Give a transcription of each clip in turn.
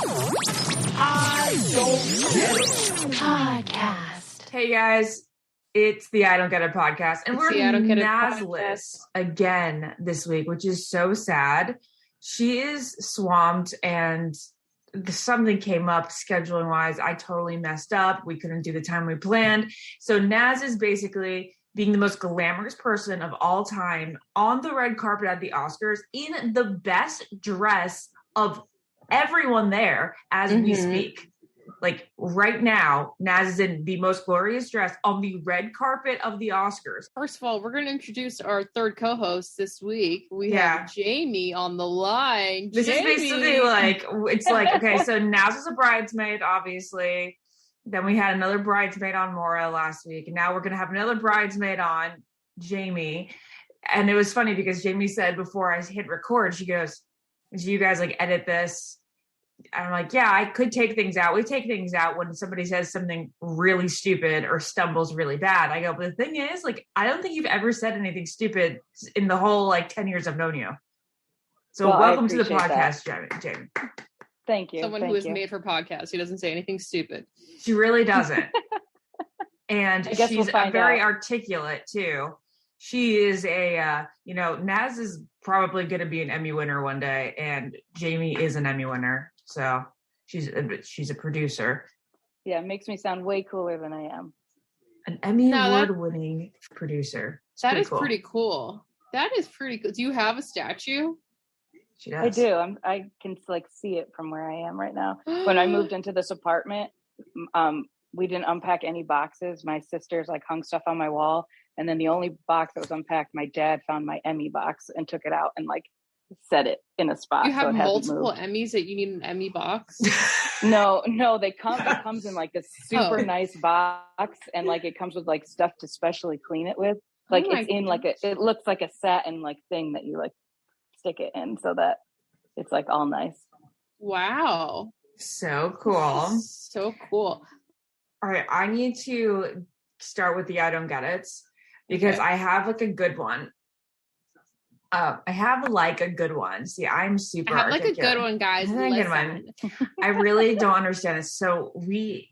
I Don't Get It Podcast. Hey guys, it's the I Don't Get It podcast, and we're Nazless again this week, which is so sad. She is swamped, and something came up scheduling wise. I totally messed up. We couldn't do the time we planned. So Naz is basically being the most glamorous person of all time on the red carpet at the Oscars in the best dress of everyone there as we speak. Like right now, Naz is in the most glorious dress on the red carpet of the Oscars. First of all, we're going to introduce our third co-host this week. We have Jamie on the line. This is basically like, it's like, okay, so Naz was a bridesmaid, obviously. Then we had another bridesmaid on Maura last week. And now we're going to have another bridesmaid on, Jamie. And it was funny because Jamie said before I hit record, she goes, do you guys like edit this? I'm like, yeah, I could take things out. We take things out when somebody says something really stupid or stumbles really bad. I go, but the thing is, like, I don't think you've ever said anything stupid in the whole, 10 years I've known you. So welcome to the podcast, Jamie. Thank you. Someone who is made for podcasts. He doesn't say anything stupid. She really doesn't. And she's very articulate, too. She is Naz is probably going to be an Emmy winner one day, and Jamie is an Emmy winner. So she's a producer. Yeah, it makes me sound way cooler than I am. An Emmy award-winning producer. That is pretty cool. That is pretty cool. Do you have a statue? She does. I do. I can see it from where I am right now. When I moved into this apartment, we didn't unpack any boxes. My sisters hung stuff on my wall, and then the only box that was unpacked, my dad found my Emmy box and took it out and set it in a spot. You have multiple Emmys that you need an Emmy box? No, it comes in this super nice box, and it comes with stuff to specially clean it with. It's in it looks like a satin thing that you stick it in so that it's all nice. Wow. So cool. So cool. All right, I need to start with the I Don't Get It because I have a good one. I have a good one. See, I'm super I have a good one, guys. I have a good one. I really don't understand this. So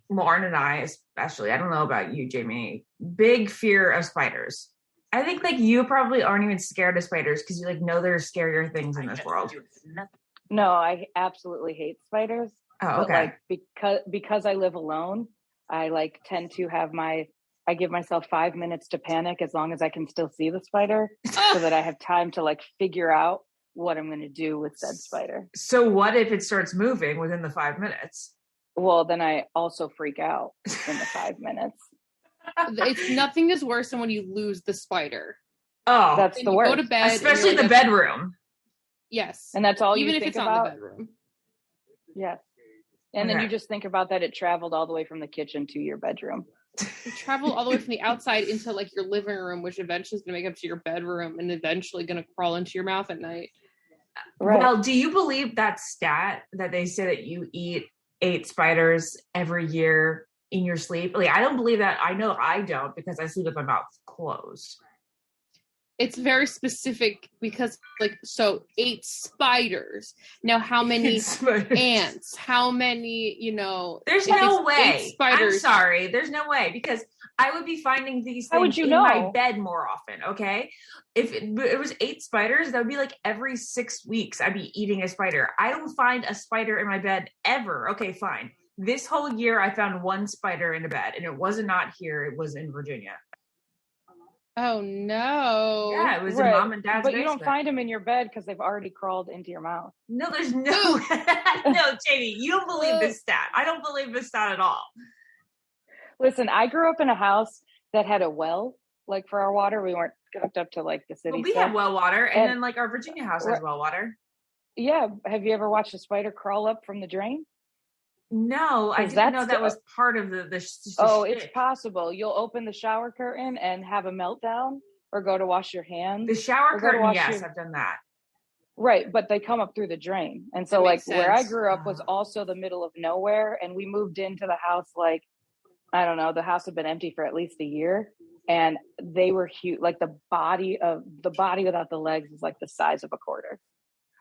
Lauren and I especially, I don't know about you, Jamie, big fear of spiders. I think you probably aren't even scared of spiders because you know there's scarier things in this world. No, I absolutely hate spiders. Oh, okay. But because I live alone, I tend to have I give myself 5 minutes to panic as long as I can still see the spider so that I have time to figure out what I'm going to do with said spider. So what if it starts moving within the 5 minutes? Well, then I also freak out in the 5 minutes. Nothing is worse than when you lose the spider. Oh, that's the worst. Go to bed, especially the bedroom. Yes, and that's all even you if think it's about? on the bedroom. Yes, and then you just think about that it traveled all the way from the kitchen to your bedroom. It traveled all the way from the outside into your living room, which eventually is going to make up to your bedroom, and eventually going to crawl into your mouth at night. Right. Well, do you believe that stat that they say that you eat 8 spiders every year in your sleep? I don't believe that. I know I don't because I sleep with my mouth closed. It's very specific because 8 spiders. Now, how many ants? How many, There's no way. 8 spiders. I'm sorry. There's no way because I would be finding these things in my bed more often, okay? If it was 8 spiders, that would be every 6 weeks I'd be eating a spider. I don't find a spider in my bed ever. Okay, fine. This whole year I found 1 spider in a bed, and it wasn't not here. It was in Virginia. Oh no! Yeah, it was in mom and dad's But basement. you don't find them in your bed because they've already crawled into your mouth. No, there's no. No, Jamie, you don't believe this stat. I don't believe this stat at all. Listen, I grew up in a house that had a well, for our water. We weren't hooked up to the city. Well, we have well water, and then our Virginia house has well water. Yeah, have you ever watched a spider crawl up from the drain? No, I didn't know that was part of the it's possible. You'll open the shower curtain and have a meltdown or go to wash your hands. The shower curtain, yes, I've done that. Right, but they come up through the drain. And so where I grew up was also the middle of nowhere, and we moved into the house I don't know, the house had been empty for at least a year, and they were huge. The body without the legs is the size of a quarter.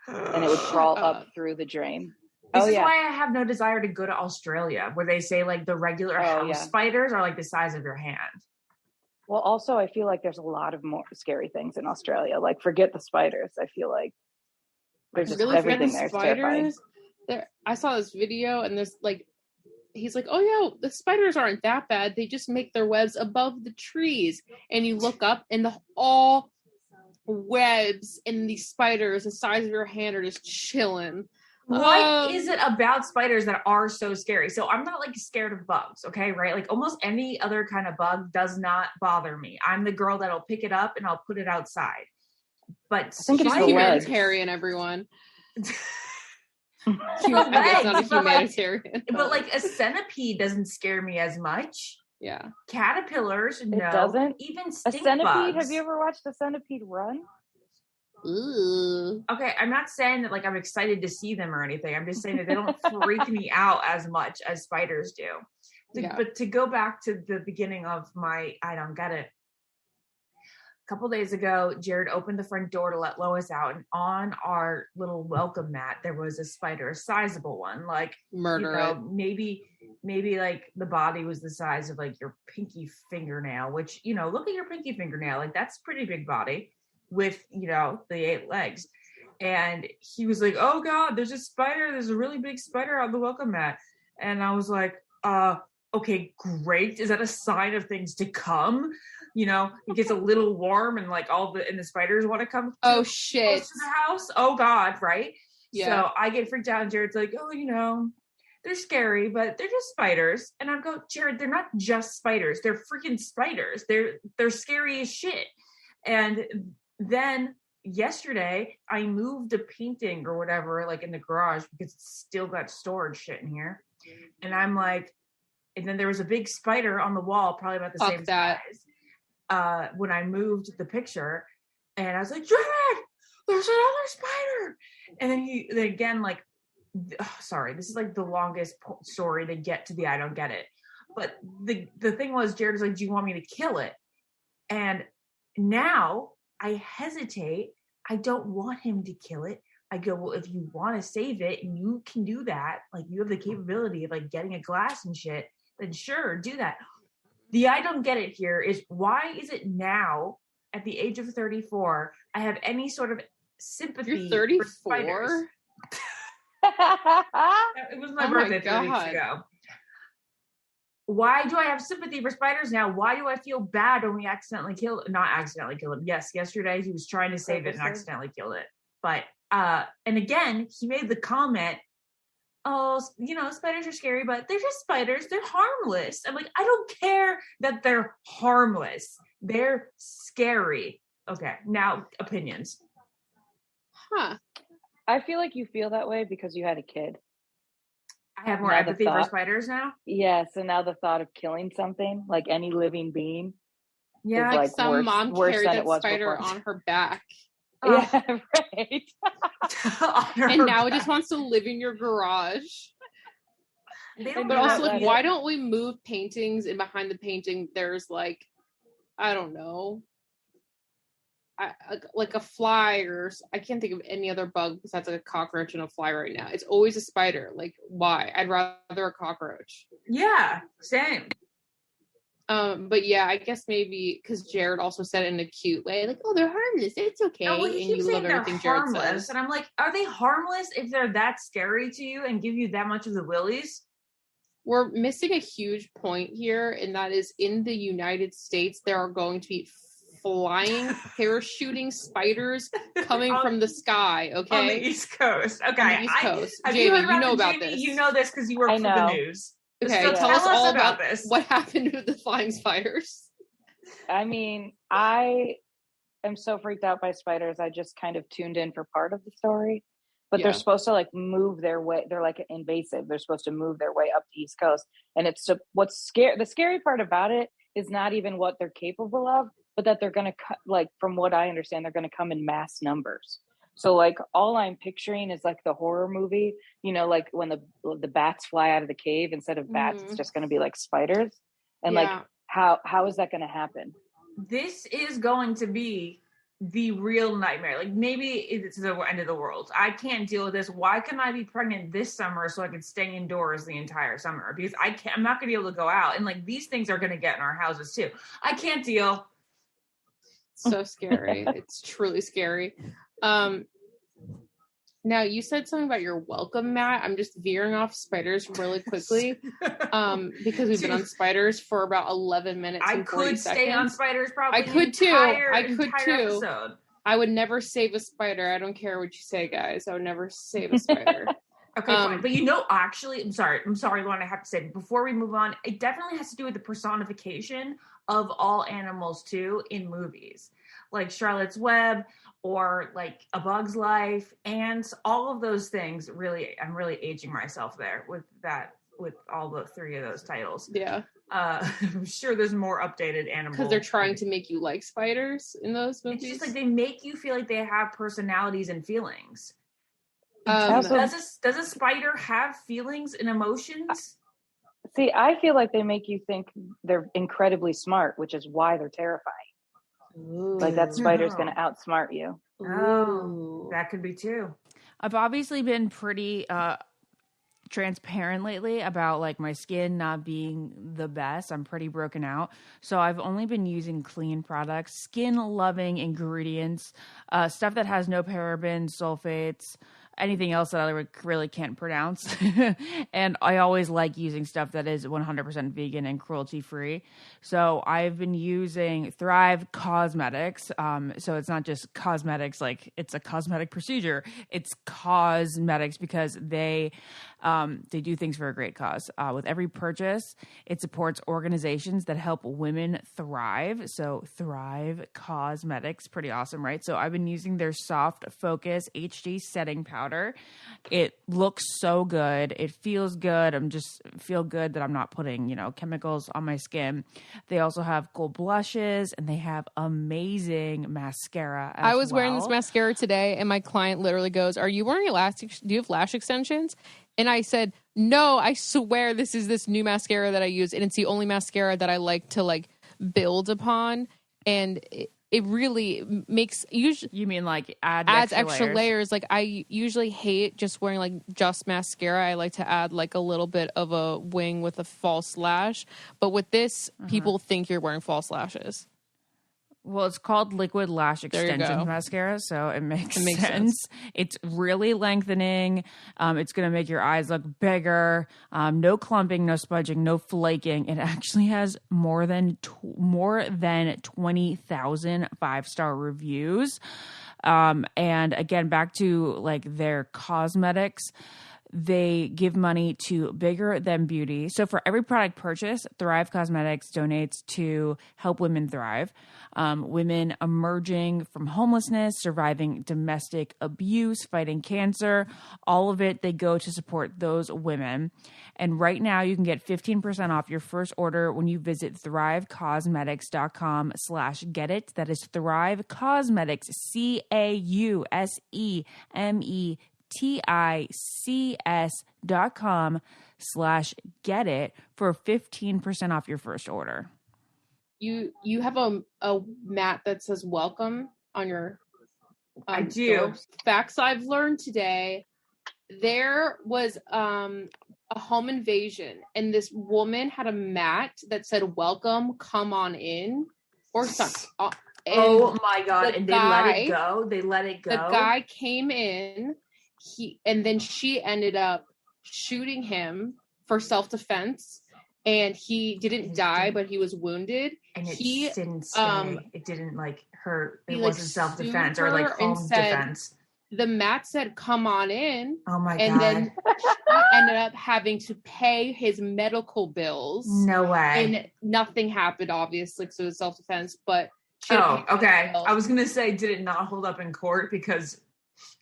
And it would crawl up through the drain. This is why I have no desire to go to Australia, where they say like the regular house spiders are like the size of your hand. Well, also, I feel like there's a lot of more scary things in Australia. Like, forget the spiders. I feel like there's just really everything there's terrifying. I saw this video, and there's like, he's like, oh yeah, the spiders aren't that bad. They just make their webs above the trees. And you look up, and all webs and these spiders the size of your hand are just chilling. What is it about spiders that are so scary? So I'm not like scared of bugs, okay, right? Like almost any other kind of bug does not bother me. I'm the girl that'll pick it up and I'll put it outside. But I think it's humanitarian, everyone. Not a humanitarian. But like a centipede doesn't scare me as much. Yeah. Caterpillars, no. It doesn't? Even stink a centipede? bugs. Have you ever watched a centipede run? Ooh. Okay, I'm not saying that like I'm excited to see them or anything. I'm just saying that they don't freak me out as much as spiders do. But to go back to the beginning of my I don't get it. A couple days ago, Jared opened the front door to let Lois out, and on our little welcome mat there was a spider, a sizable one, like maybe like the body was the size of like your pinky fingernail, which, you know, look at your pinky fingernail, like that's a pretty big body with, you know, the 8 legs. And he was like, oh God, there's a really big spider on the welcome mat. And I was like, okay, great. Is that a sign of things to come? You know, it gets a little warm and like the spiders want to come shit to the house. Oh God, right? Yeah. So I get freaked out and Jared's like, oh, you know, they're scary, but they're just spiders. And I go, Jared, they're not just spiders. They're freaking spiders. They're scary as shit. And then yesterday I moved a painting or whatever, like in the garage because it's still got storage shit in here. And I'm like, and then there was a big spider on the wall, probably about the same size. When I moved the picture, and I was like, Jared, there's another spider. And then again, like, sorry, this is like the longest story to get to the I don't get it. But the thing was, Jared was like, do you want me to kill it? And now I hesitate. I don't want him to kill it. I go, well, if you want to save it and you can do that, like you have the capability of like getting a glass and shit, then sure, do that. The I don't get it here is, why is it now at the age of 34 I have any sort of sympathy? You're 34? For spiders? It was my birthday 3 weeks ago. Why do I have sympathy for spiders now? Why do I feel bad when we not accidentally killed him? Yes, yesterday he was trying to save it and accidentally killed it. But and again, he made the comment, oh, you know, spiders are scary, but they're just spiders. They're harmless. I'm like, I don't care that they're harmless. They're scary. Okay, now opinions. Huh. I feel like you feel that way because you had a kid. I have more empathy for spiders now? Yeah, so now the thought of killing something, like any living being. Yeah, like some mom carried that spider on her back. Yeah, right. And now it just wants to live in your garage. But also, like, why don't we move paintings, and behind the painting there's like, I don't know, like a fly, or I can't think of any other bug besides like a cockroach and a fly right now. It's always a spider. Like, why? I'd rather a cockroach. Yeah, same. But yeah, I guess maybe because Jared also said it in a cute way, like, "Oh, they're harmless. It's okay." Oh, well, and you love everything Jared says. And I'm like, are they harmless if they're that scary to you and give you that much of the willies? We're missing a huge point here, and that is in the United States, there are going to be flying, parachuting spiders coming from the sky. Okay, on the East Coast. Okay, on the East Coast. Jamie, you know about this. You know this because you work for the news. Okay, so tell us all about this. What happened with the flying spiders? I mean, I am so freaked out by spiders. I just kind of tuned in for part of the story, but they're supposed to like move their way. They're like invasive. They're supposed to move their way up the East Coast. And it's the scary part about it is not even what they're capable of, but that they're going to like, from what I understand, they're going to come in mass numbers. So like all I'm picturing is like the horror movie, you know, like when the bats fly out of the cave, instead of bats, it's just going to be like spiders. And like, how is that going to happen? This is going to be the real nightmare. Like maybe it's the end of the world. I can't deal with this. Why can I be pregnant this summer so I can stay indoors the entire summer? Because I'm not gonna be able to go out. And like these things are gonna get in our houses too. I can't deal. So scary. It's truly scary. Now you said something about your welcome mat. I'm just veering off spiders really quickly because we've been on spiders for about 11 minutes. I could stay on spiders probably. I could too. Episode. I would never save a spider. I don't care what you say, guys. I would never save a spider. Okay, fine. But actually, I'm sorry, Lauren, I have to say, before we move on, it definitely has to do with the personification of all animals too in movies. Like Charlotte's Web or like A Bug's Life, ants, all of those things. Really, I'm really aging myself there with all the three of those titles. Yeah. I'm sure there's more updated animals. Because they're trying to make you like spiders in those movies. It's just like they make you feel like they have personalities and feelings. Does a spider have feelings and emotions? See, I feel like they make you think they're incredibly smart, which is why they're terrifying. Ooh. Like that spider's going to outsmart you. Oh, that could be too. I've obviously been pretty transparent lately about like my skin not being the best. I'm pretty broken out. So I've only been using clean products, skin loving ingredients, stuff that has no parabens, sulfates, anything else that I really can't pronounce. And I always like using stuff that is 100% vegan and cruelty free. So I've been using Thrive Cosmetics. So it's not just cosmetics, like it's a cosmetic procedure. It's cosmetics because they do things for a great cause. With every purchase, it supports organizations that help women thrive. So Thrive Cosmetics, pretty awesome, right? So I've been using their Soft Focus HD setting powder. It looks so good. It feels good. Feel good that I'm not putting, chemicals on my skin. They also have cool blushes and they have amazing mascara as I was well. wearing this mascara today and my client literally goes, "Are you wearing elastic? Do you have lash extensions?" And I said, "No, I swear this is this new mascara that I use. And it's the only mascara that I like to build upon." And it really makes you mean like adds extra layers. Like I usually hate just wearing just mascara. I like to add a little bit of a wing with a false lash. But with this, people think you're wearing false lashes. Well, it's called Liquid Lash Extensions Mascara, so it makes sense. It's really lengthening. It's going to make your eyes look bigger. No clumping, no smudging, no flaking. It actually has more than 20,000 5-star reviews. And again, back to their cosmetics. They give money to Bigger Than Beauty. So for every product purchase, Thrive Cosmetics donates to help women thrive. Women emerging from homelessness, surviving domestic abuse, fighting cancer, all of it, they go to support those women. And right now you can get 15% off your first order when you visit thrivecosmetics.com/getit. That is Thrive Cosmetics, CAUSEMETICS.com/getit for 15% off your first order. You have a mat that says welcome on your I do. Door. Facts I've learned today. There was a home invasion and this woman had a mat that said welcome, come on in or something. Oh my God. And they let it go. The guy came in. And then she ended up shooting him for self-defense, and he didn't die, but he was wounded. And it didn't stay. It didn't hurt. It wasn't self-defense or home defense. The mat said, "Come on in." Oh my God! And then she ended up having to pay his medical bills. No way. And nothing happened, obviously, so it was self-defense. But okay. I was gonna say, did it not hold up in court because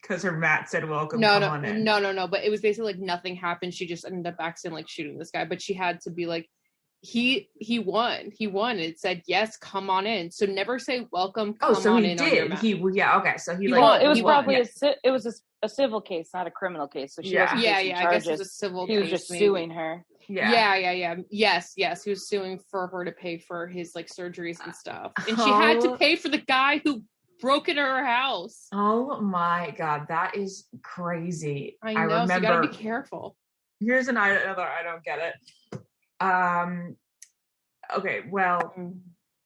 her mat said welcome, come on in. No. But it was basically nothing happened. She just ended up accidentally shooting this guy. But she had to be he won. He won. It said, yes, come on in. So never say welcome, come on in. Did. On your mat. Okay. So he it was probably it was a civil case, not a criminal case. So she wasn't facing charges. I guess it was a civil case. He was just suing her. Yeah. Yes. He was suing for her to pay for his surgeries and stuff. And she had to pay for the guy who broke into her house. Oh my God, that is crazy. I know, remember, so you gotta be careful. Here's another I don't get it. Okay, well,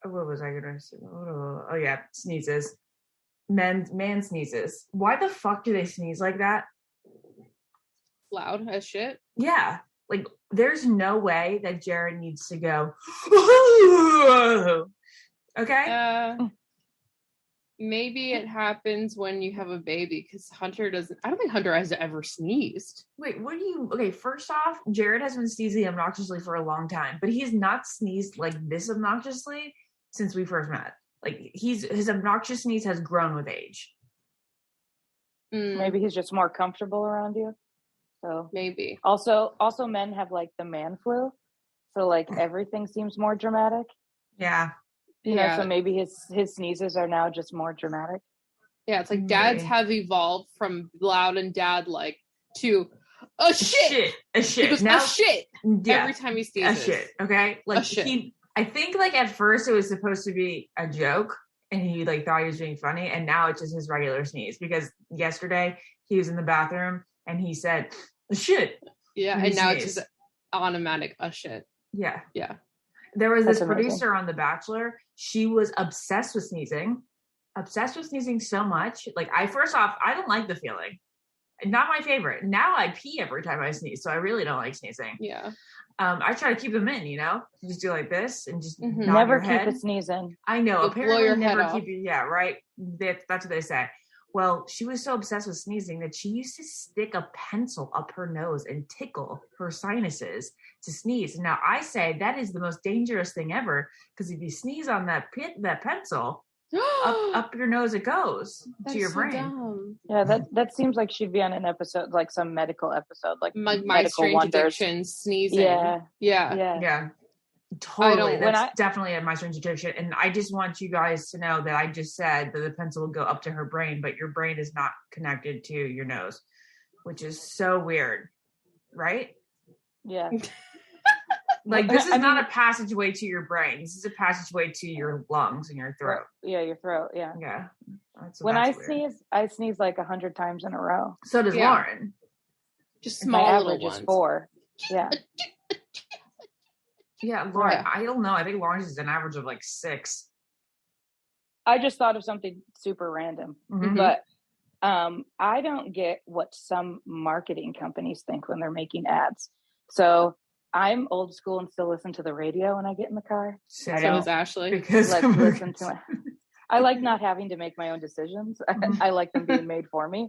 what was I gonna say? Oh yeah, sneezes. Man sneezes. Why the fuck do they sneeze like that? Loud as shit. Yeah. Like, there's no way that Jared needs to go, okay? Maybe it happens when you have a baby, because Hunter doesn't, I don't think Hunter has ever sneezed. Wait, okay, first off, Jared has been sneezing obnoxiously for a long time, but he has not sneezed like this obnoxiously since we first met. Like, his obnoxious sneeze has grown with age. Maybe he's just more comfortable around you. So maybe. Also men have like the man flu. So like everything seems more dramatic. Yeah. You know, so maybe his sneezes are now just more dramatic. Yeah, it's like dads have evolved from loud and dad like to a shit. He goes, now, a shit every time he sneezes. A shit, okay? Like a shit. I think like at first it was supposed to be a joke and he like thought he was being funny, and now it's just his regular sneeze, because yesterday he was in the bathroom and he said a shit. Yeah, and now it's just automatic a shit. Yeah. Yeah. There was this producer on The Bachelor. She was obsessed with sneezing so much. Like, first off, I don't like the feeling. Not my favorite. Now I pee every time I sneeze, so I really don't like sneezing. Yeah. I try to keep them in, you know, just do like this and just nod never your head. Keep a sneeze in. I know. You'll apparently never keep you. Yeah, right. That's what they say. Well, she was so obsessed with sneezing that she used to stick a pencil up her nose and tickle her sinuses to sneeze. Now, I say that is the most dangerous thing ever, because if you sneeze on that pencil, up your nose it goes to your brain. Dumb. Yeah, that seems like she'd be on an episode, like some medical episode, like My Strange Addiction, sneezing. Yeah. Totally. That's definitely my strange addiction. And I just want you guys to know that I just said that the pencil will go up to her brain, but your brain is not connected to your nose, which is so weird. Right? Yeah. Like, this is not a passageway to your brain. This is a passageway to your lungs and your throat. Yeah, your throat. Yeah. Yeah. When I sneeze like 100 times in a row. So does Lauren. Just small little ones. Is 4. Yeah. Yeah, Lauren, I don't know. I think Lauren's is an average of like 6. I just thought of something super random, but I don't get what some marketing companies think when they're making ads. So I'm old school and still listen to the radio when I get in the car. So is Ashley. Because listen to I like not having to make my own decisions. I like them being made for me.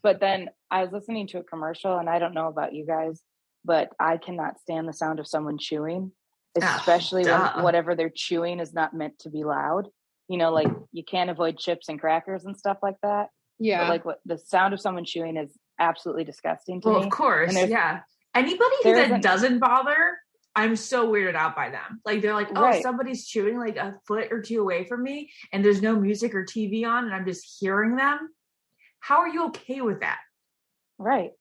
But then I was listening to a commercial, and I don't know about you guys, but I cannot stand the sound of someone chewing. Especially when whatever they're chewing is not meant to be loud. You know, like you can't avoid chips and crackers and stuff like that. Yeah. But like the sound of someone chewing is absolutely disgusting to me. Well, of course. Yeah. Anybody that doesn't bother, I'm so weirded out by them. Like, they're like, somebody's chewing like a foot or 2 away from me and there's no music or TV on and I'm just hearing them. How are you okay with that? Right.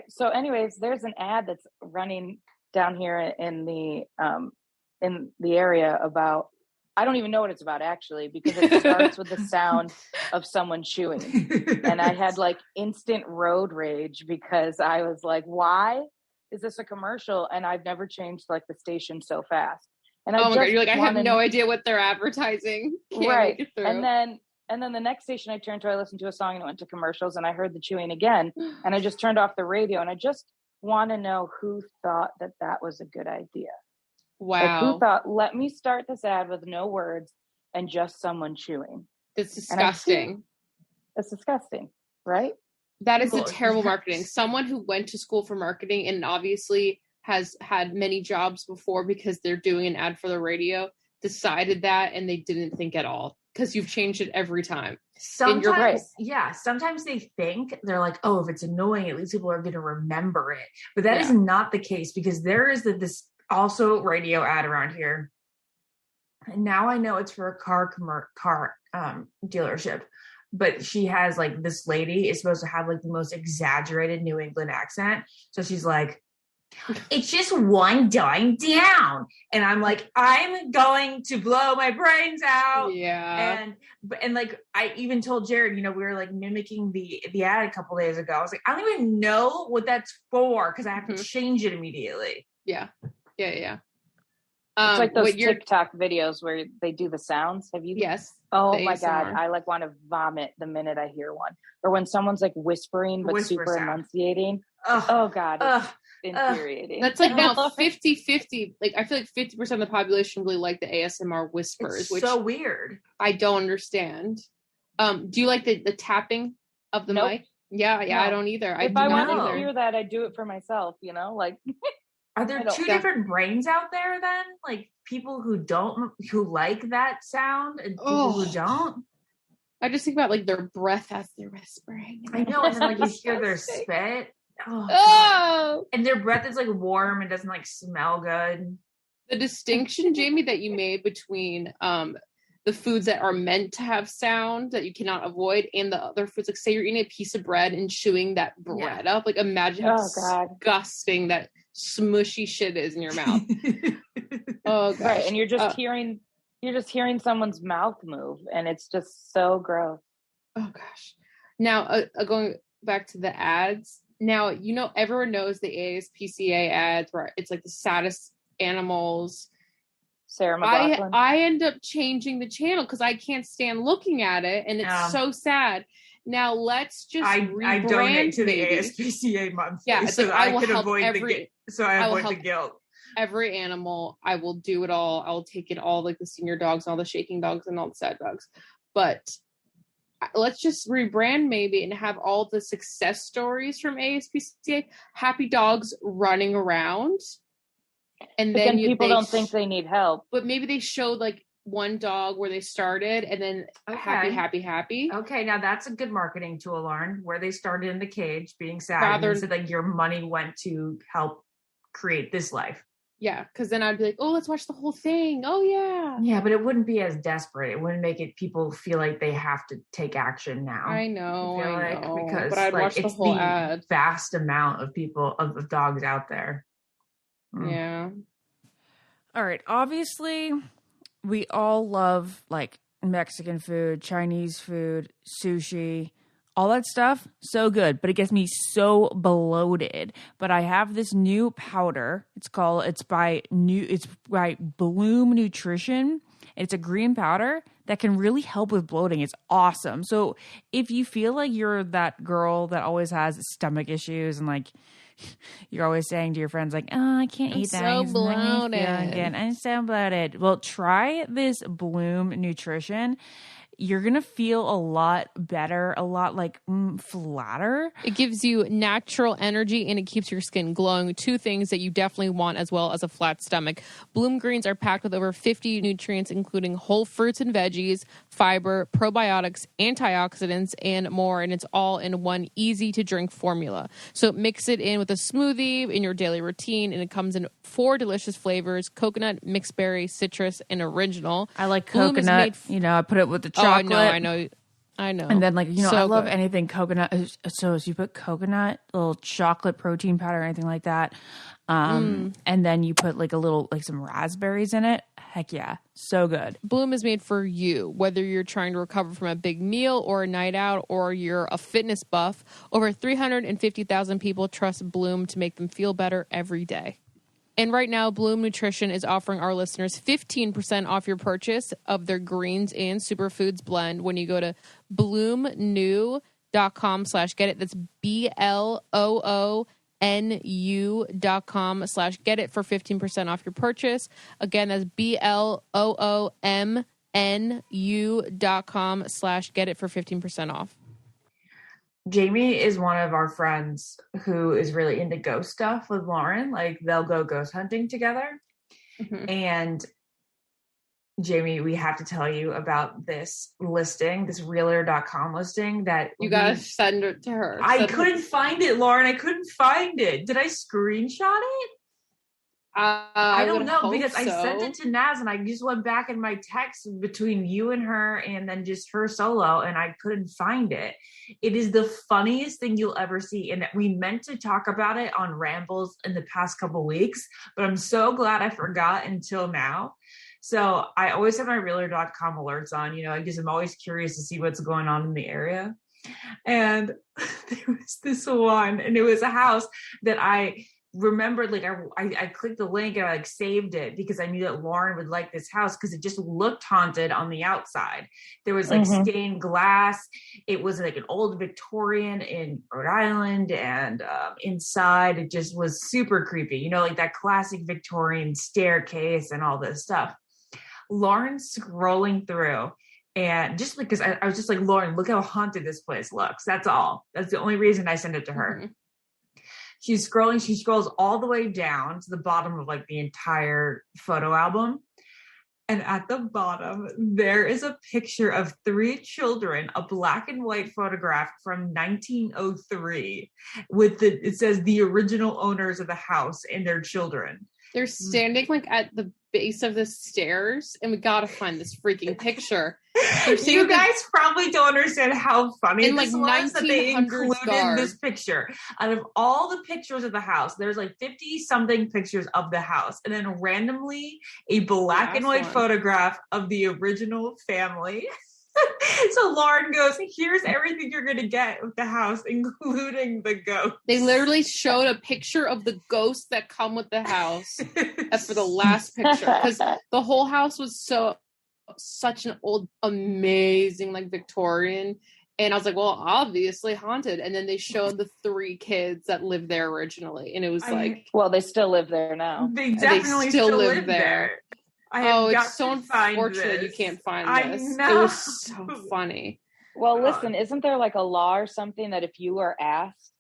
So anyways, there's an ad that's running down here in the area about, I don't even know what it's about actually, because it starts with the sound of someone chewing. And I had like instant road rage because I was like, why is this a commercial? And I've never changed like the station so fast. And my God, you're like, I have no idea what they're advertising. Right. And then the next station I turned to, I listened to a song and it went to commercials and I heard the chewing again. And I just turned off the radio, and I just want to know who thought that was a good idea. Wow. Like, who thought, let me start this ad with no words and just someone chewing. It's disgusting. It's disgusting, right? That is a terrible marketing. Someone who went to school for marketing and obviously has had many jobs before because they're doing an ad for the radio decided that, and they didn't think at all, because you've changed it every time. Sometimes, sometimes they think, they're like, oh, if it's annoying, at least people are going to remember it. But that is not the case, because there is this also radio ad around here. And now I know it's for a car dealership. But she has like, this lady is supposed to have like the most exaggerated New England accent. So she's like, it's just one dime down. And I'm like, I'm going to blow my brains out. Yeah. And like, I even told Jared, we were like mimicking the ad a couple days ago. I was like, I don't even know what that's for because I have to change it immediately. Yeah. It's like those TikTok videos where they do the sounds. Have you? Yes. Oh my God. I like want to vomit the minute I hear one. Or when someone's like whispering, but super enunciating. Oh God. It's infuriating. That's like now 50-50. Like I feel like 50% of the population really like the ASMR whispers, which so weird. I don't understand. Do you like the tapping of the mic? Yeah, no. I don't either. If I want to hear that, I do it for myself, like are there two different brains out there then? Like people who like that sound and people who don't? I just think about like their breath as they're whispering. I know, and then like you hear their spit. Oh. And their breath is like warm and doesn't like smell good. The distinction, Jamie, that you made between the foods that are meant to have sound that you cannot avoid and the other foods, like say you're eating a piece of bread and chewing that bread up, like imagine how disgusting that smushy shit is in your mouth. Oh gosh. Right, and you're just hearing someone's mouth move, and it's just so gross. Oh gosh. Now going back to the ads. Now everyone knows the ASPCA ads where it's like the saddest animals. Sarah McLachlan. I end up changing the channel because I can't stand looking at it, and it's so sad. Now let's just rebrand. I donate to the ASPCA monthly, so I can avoid the guilt. Every animal, I will do it all. I will take in all like the senior dogs, all the shaking dogs, and all the sad dogs. But let's just rebrand maybe and have all the success stories from ASPCA. Happy dogs running around. And then people don't think they need help. But maybe they showed like one dog where they started and then happy. Okay, now that's a good marketing tool, Lauren, where they started in the cage being sad and said like your money went to help create this life. Yeah, because then I'd be like, oh, let's watch the whole thing. Oh, yeah. Yeah, but it wouldn't be as desperate. It wouldn't make it people feel like they have to take action now. I know. Because but I'd watch the whole ad. Vast amount of people, of dogs out there. Yeah. All right. Obviously, we all love like Mexican food, Chinese food, sushi, all that stuff. So good, but it gets me so bloated. But I have this new powder. It's by Bloom Nutrition. It's a green powder that can really help with bloating. It's awesome. So if you feel like you're that girl that always has stomach issues and like you're always saying to your friends like, oh, I can't eat that. I'm so bloated. I'm so bloated. Well, try this Bloom Nutrition. You're going to feel a lot better, a lot like flatter. It gives you natural energy and it keeps your skin glowing. Two things that you definitely want as well as a flat stomach. Bloom greens are packed with over 50 nutrients, including whole fruits and veggies, fiber, probiotics, antioxidants, and more. And it's all in one easy to drink formula. So mix it in with a smoothie in your daily routine. And it comes in 4 delicious flavors: coconut, mixed berry, citrus, and original. I like coconut. I put it with the chocolate. I know. And then I love anything coconut. So if you put coconut, little chocolate protein powder, or anything like that. And then you put like a little, like some raspberries in it. Heck yeah. So good. Bloom is made for you, whether you're trying to recover from a big meal or a night out, or you're a fitness buff. Over 350,000 people trust Bloom to make them feel better every day. And right now, Bloom Nutrition is offering our listeners 15% off your purchase of their greens and superfoods blend when you go to bloomnu.com/get-it. That's BLOONU.com/get-it for 15% off your purchase. Again, that's BLOOMNU.com/get-it for 15% off. Jamie is one of our friends who is really into ghost stuff with Lauren. Like they'll go ghost hunting together. Mm-hmm. And Jamie, we have to tell you about this listing, this realtor.com listing that you gotta send it to her. I couldn't find it, Lauren. I couldn't find it. Did I screenshot it? I don't know, because I sent it to Naz and I just went back in my text between you and her and then just her solo and I couldn't find it. It is the funniest thing you'll ever see. And we meant to talk about it on Rambles in the past couple weeks, but I'm so glad I forgot until now. So I always have my realtor.com alerts on, because I'm always curious to see what's going on in the area. And there was this one, and it was a house that I remembered, like I clicked the link and I saved it because I knew that Lauren would like this house because it just looked haunted on the outside. There was stained glass. It was like an old Victorian in Rhode Island, and inside it just was super creepy, like that classic Victorian staircase and all this stuff. Lauren scrolling through, and just because I was just like, Lauren, look how haunted this place looks. That's all. That's the only reason I sent it to her. Mm-hmm. She's scrolling. She scrolls all the way down to the bottom of the entire photo album. And at the bottom, there is a picture of 3 children, a black and white photograph from 1903 it says the original owners of the house and their children. They're standing at the base of the stairs, and we gotta find this freaking picture. You guys probably don't understand how funny this was that they included this picture. Out of all the pictures of the house, there's 50 something pictures of the house, and then randomly a black and white photograph of the original family. So Lauren goes, here's everything you're going to get with the house, including the ghost. They literally showed a picture of the ghosts that come with the house. That's for the last picture. Because the whole house was such an old, amazing, Victorian. And I was like, well, obviously haunted. And then they showed the 3 kids that lived there originally. And it was well, they still live there now. They definitely still live there. It's so unfortunate you can't find this. I know. It was so funny. Well, listen, isn't there a law or something that if you are asked,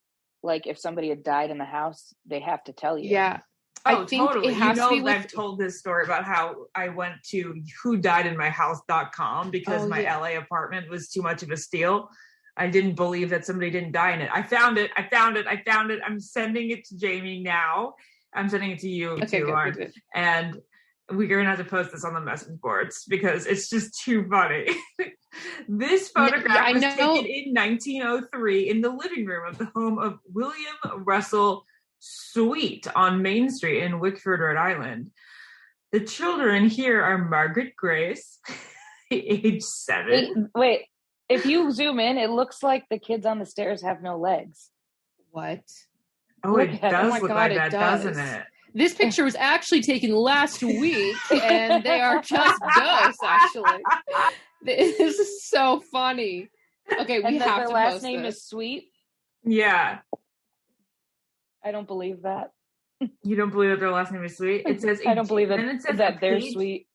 if somebody had died in the house, they have to tell you? Yeah. I think totally. It has to be I've told this story about how I went to whodiedinmyhouse.com because my LA apartment was too much of a steal. I didn't believe that somebody didn't die in it. I found it. I'm sending it to Jamie now. I'm sending it to you too, Lauren. And we're going to have to post this on the message boards because it's just too funny. This photograph was taken in 1903 in the living room of the home of William Russell Sweet on Main Street in Wickford, Rhode Island. The children here are Margaret Grace, age 7. Wait, if you zoom in, it looks like the kids on the stairs have no legs. What? Oh, it does look like that, doesn't it? This picture was actually taken last week, and they are just ghosts, actually. This is so funny. Okay, we have to post this. Their last name is Sweet? Yeah. I don't believe that. You don't believe that their last name is Sweet? It says I don't believe that they're sweet.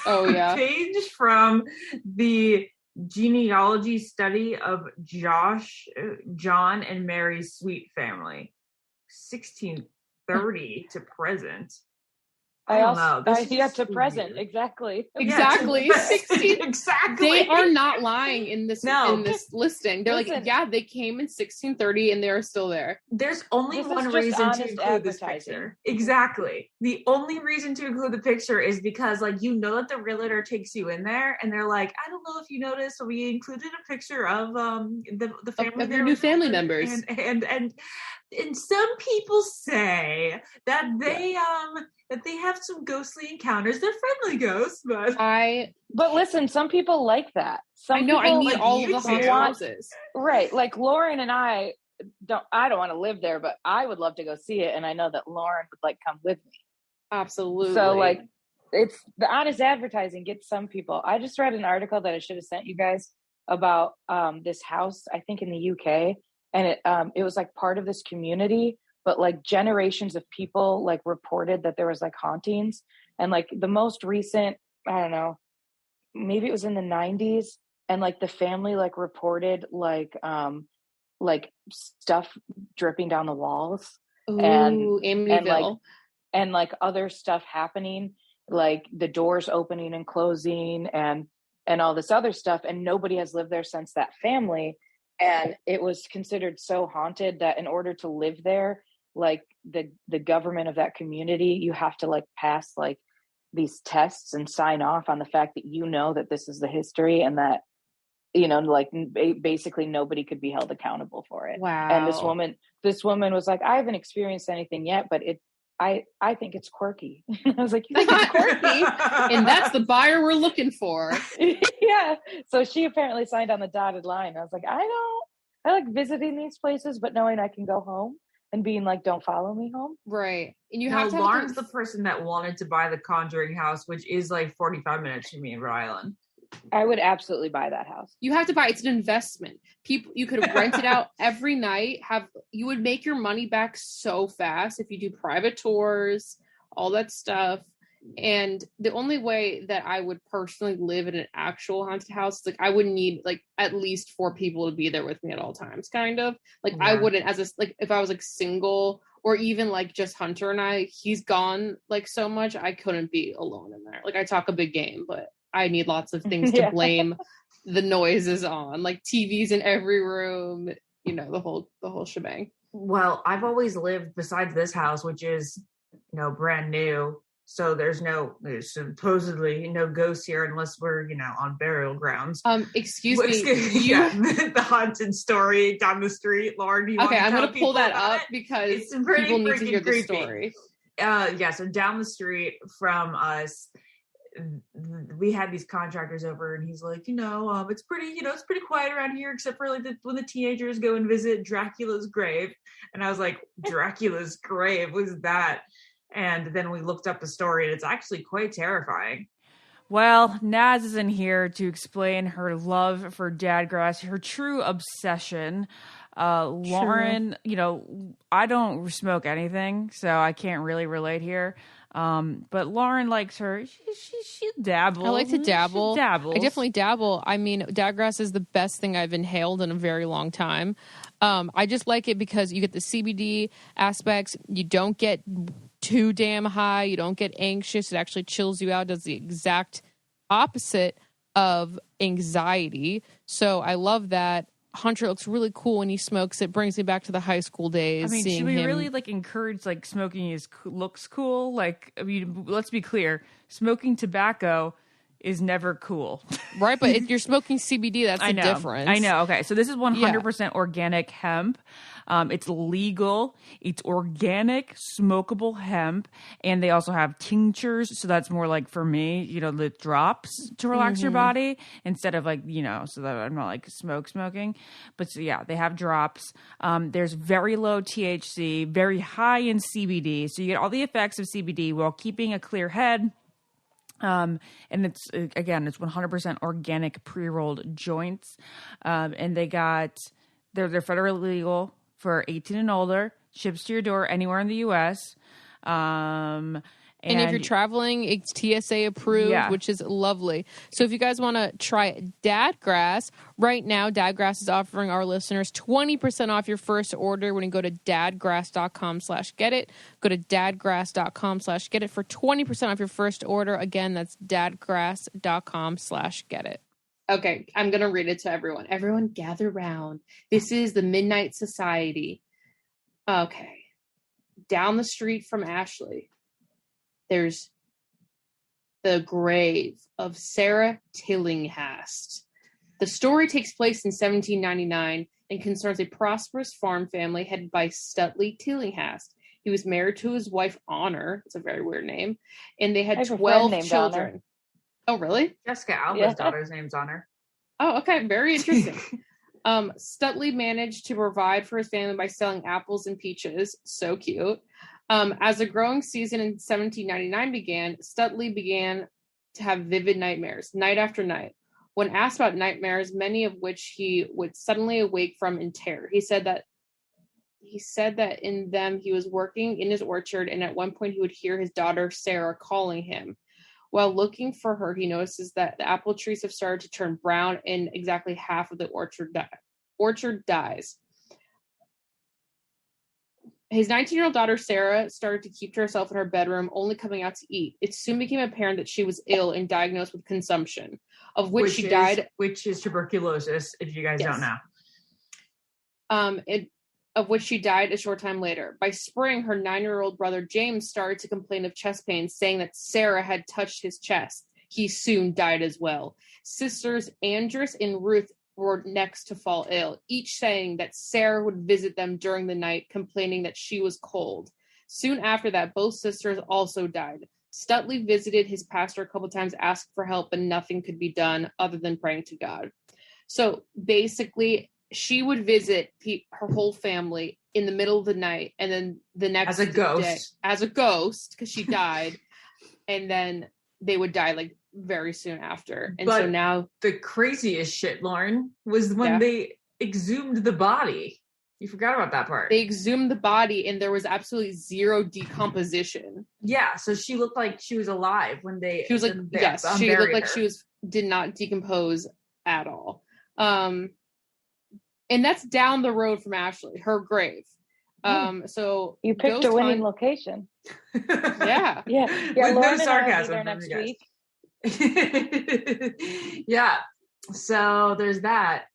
Oh, yeah. Page from the genealogy study of John and Mary Sweet family. 1630 to present. I also know. To present. Exactly. Exactly. 16. Exactly. They are not lying in this listing. They're they came in 1630 and they're still there. There's only one reason to include this picture. Exactly. The only reason to include the picture is because that the realtor takes you in there and they're like, I don't know if you noticed, but we included a picture of the family of their new family members. And some people say that they that they have some ghostly encounters. They're friendly ghosts, but listen, some people like that. I need all of the haunted houses. Right. Lauren and I don't want to live there, but I would love to go see it. And I know that Lauren would come with me. Absolutely. So it's the honest advertising gets some people. I just read an article that I should have sent you guys about this house, I think in the UK. And it was part of this community, but generations of people reported that there was hauntings. And the most recent, I don't know, maybe it was in the 90s. And the family reported stuff dripping down the walls. Ooh, and Amityville. And other stuff happening, the doors opening and closing and all this other stuff. And nobody has lived there since that family. And it was considered so haunted that in order to live there, like the government of that community, you have to like pass like these tests and sign off on the fact that you know that this is the history, and that, you know, like basically nobody could be held accountable for it. Wow. And this woman was like, I haven't experienced anything yet, but I think it's quirky. I was like, you think it's quirky? And that's the buyer we're looking for. Yeah. So she apparently signed on the dotted line. I was like, I like visiting these places, but knowing I can go home and being like, don't follow me home. Right. And you now, have to Lauren's the person that wanted to buy the Conjuring house, which is like 45 minutes from me in Rhode Island. I would absolutely buy that house. You have to buy. It's an investment. People, you could rent it out every night. You would make your money back so fast if you do private tours, all that stuff. And the only way that I would personally live in an actual haunted house, like I would need like at least 4 people to be there with me at all times. Kind of like I wouldn't, like if I was like single or even like just Hunter and I, he's gone like so much, I couldn't be alone in there. Like I talk a big game, but I need lots of things to blame the noises on, like TVs in every room, you know, the whole shebang. Well, I've always lived besides this house, which is, you know, brand new. So there's supposedly no ghosts here unless we're, you know, on burial grounds. Excuse me. The haunted story down the street. Lauren, do you want to I'm going to pull that up it? because It's pretty people need to hear creepy. the story. So down the street from us, we had these contractors over, and he's like, it's pretty quiet around here, except for like when the teenagers go and visit Dracula's grave. And I was like, Dracula's grave? What is that? And then we looked up the story, and it's actually quite terrifying. Well, Naz isn't here to explain her love for Dadgrass, her true obsession. Lauren, I don't smoke anything, so I can't really relate here. But Lauren likes her. She dabbles. I like to dabble. She dabbles. I definitely dabble. I mean, Dadgrass is the best thing I've inhaled in a very long time. I just like it because you get the CBD aspects. You don't get too damn high. You don't get anxious. It actually chills you out. Does the exact opposite of anxiety. So I love that. Hunter looks really cool when he smokes. It brings me back to the high school days. I mean, seeing should we him... really encourage smoking looks cool? Let's be clear. Smoking tobacco is never cool. Right, but if you're smoking CBD, that's the difference. I know. Okay, so this is 100% organic hemp. It's legal. It's organic, smokable hemp. And they also have tinctures. So that's more like, for me, the drops to relax your body instead of so that I'm not smoking. But so yeah, they have drops. There's very low THC, very high in CBD. So you get all the effects of CBD while keeping a clear head. And it's 100% organic pre-rolled joints. And they're federally legal for 18 and older, ships to your door anywhere in the U.S. And if you're traveling, it's TSA approved, which is lovely. So if you guys want to try Dadgrass, right now, Dadgrass is offering our listeners 20% off your first order when you go to dadgrass.com/get-it. Go to dadgrass.com/get-it for 20% off your first order. Again, that's dadgrass.com/get-it. Okay, I'm going to read it to everyone. Everyone gather round. This is the Midnight Society. Okay. Down the street from Ashley, there's the grave of Sarah Tillinghast. The story takes place in 1799 and concerns a prosperous farm family headed by Stutley Tillinghast. He was married to his wife, Honor. It's a very weird name. And they had 12 children. Oh, really? Jessica Alba's daughter's name's Honor. Oh, okay. Very interesting. Stutley managed to provide for his family by selling apples and peaches. So cute. As the growing season in 1799 began, Stutley began to have vivid nightmares, night after night. When asked about nightmares, many of which he would suddenly awake from in terror, he said that in them he was working in his orchard, and at one point he would hear his daughter Sarah calling him. While looking for her, he notices that the apple trees have started to turn brown and exactly half of the orchard dies. His 19-year-old daughter, Sarah, started to keep to herself in her bedroom, only coming out to eat. It soon became apparent that she was ill and diagnosed with consumption, of which she died. Which is tuberculosis, if you guys don't know. of which she died a short time later. By spring, her 9-year-old brother James started to complain of chest pains, saying that Sarah had touched his chest. He soon died as well. Sisters Andress and Ruth were next to fall ill, each saying that Sarah would visit them during the night, complaining that she was cold. Soon after that, both sisters also died. Stutley visited his pastor a couple times, asked for help, but nothing could be done other than praying to God. So basically, she would visit her whole family in the middle of the night, and then the next day, as a ghost, because she died, and then they would die like very soon after. And so now the craziest shit, Lauren, was when they exhumed the body. You forgot about that part. They exhumed the body, and there was absolutely zero decomposition. Yeah, so she looked like she was alive when they. She was like, yes, she looked like she did not decompose at all. And that's down the road from Ashley, her grave. So you picked a winning location. Yeah. With no sarcasm next week. Yeah. So there's that.